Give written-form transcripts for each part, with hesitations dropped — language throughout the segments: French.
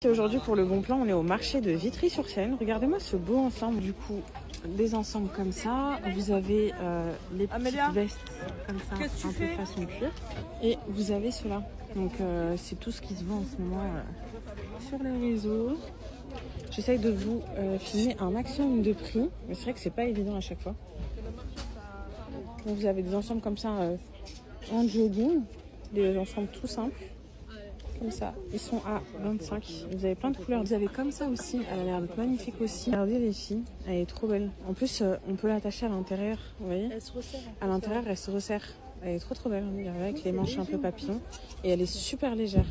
Aujourd'hui pour le bon plan, on est au marché de Vitry-sur-Seine. Regardez-moi ce beau ensemble, du coup, des ensembles comme ça. Vous avez les petites vestes comme ça, un peu façon cuir. Et vous avez cela. Donc c'est tout ce qui se vend en ce moment sur les réseaux. J'essaye de vous filmer un maximum de prix, mais c'est vrai que c'est pas évident à chaque fois. Donc vous avez des ensembles comme ça en jogging, des ensembles tout simples. Comme ça, ils sont à 25. Vous avez plein de couleurs. Vous avez comme ça aussi, elle a l'air d'être magnifique aussi. Regardez les filles, elle est trop belle. En plus, on peut l'attacher à l'intérieur, vous voyez. Elle se resserre. À l'intérieur, elle se resserre. Elle est trop belle, regardez, avec les manches un peu papillons. Et elle est super légère.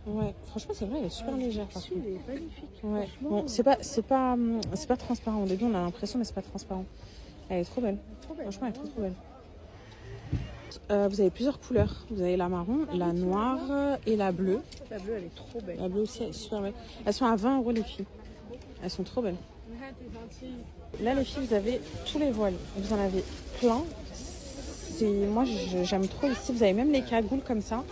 Ouais, franchement, c'est vrai, elle est super légère. Par contre. Elle est magnifique. Ouais. Bon, c'est pas transparent. Au début, on a l'impression, mais c'est pas transparent. Elle est trop belle. Franchement, elle est trop belle. Vous avez plusieurs couleurs. Vous avez la marron, la noire et la bleue. La bleue, elle est trop belle. La bleue aussi, elle est super belle. Elles sont à 20 € les filles. Elles sont trop belles. Là, les filles, vous avez tous les voiles. Vous en avez plein. Moi, j'aime trop ici. Vous avez même les cagoules comme ça.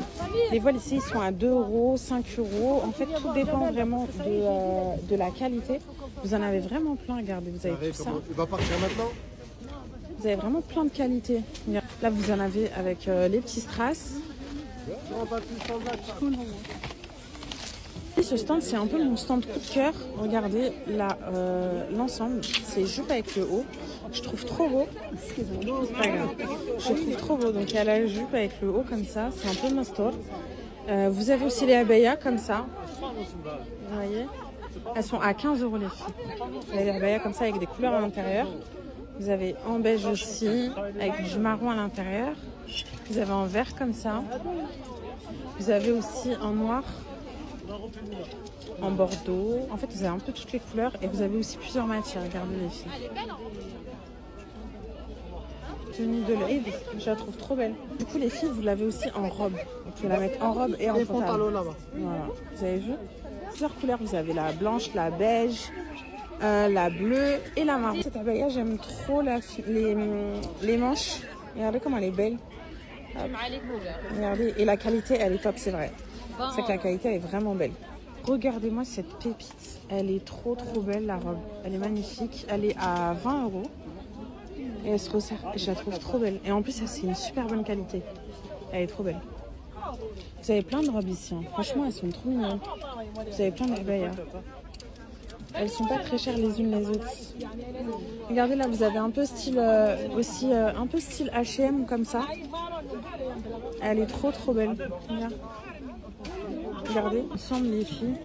Les voiles ici, ils sont à 2 €, 5 €. En fait, tout dépend vraiment de la qualité. Vous en avez vraiment plein. Regardez, vous avez tout ça. Il va partir maintenant. Vous avez vraiment plein de qualités. Là, vous en avez avec les petits strass. Et ce stand, c'est un peu mon stand coup de cœur. Regardez l'ensemble. C'est jupe avec le haut. Je trouve trop beau. C'est pas grave. Je trouve trop beau. Donc, il y a la jupe avec le haut comme ça. C'est un peu mon store. Vous avez aussi les abayas comme ça. Vous voyez, elles sont à 15 € les filles. Vous avez les abayas comme ça avec des couleurs à l'intérieur. Vous avez en beige aussi, avec du marron à l'intérieur. Vous avez en vert comme ça. Vous avez aussi en noir, en bordeaux. En fait, vous avez un peu toutes les couleurs et vous avez aussi plusieurs matières. Regardez les filles. Tenue de l'Aïd, je la trouve trop belle. Du coup, les filles, vous l'avez aussi en robe. Vous pouvez la mettre en robe et en pantalon. Voilà. Vous avez vu? Plusieurs couleurs. Vous avez la blanche, la beige. La bleue et la marron. Cette abaya, j'aime trop les manches. Regardez comme elle est belle. Regardez, et la qualité, elle est top, c'est vrai. C'est que la qualité, elle est vraiment belle. Regardez-moi cette pépite. Elle est trop belle, la robe. Elle est magnifique. Elle est à 20 €. Et elle se resserre. Je la trouve trop belle. Et en plus, c'est une super bonne qualité. Elle est trop belle. Vous avez plein de robes ici. Hein. Franchement, elles sont trop mignonnes. Vous avez plein d'abayas. Elles sont pas très chères les unes les autres. Regardez là, vous avez un peu style aussi un peu style H&M comme ça. Elle est trop belle. Regardez, ensemble les filles.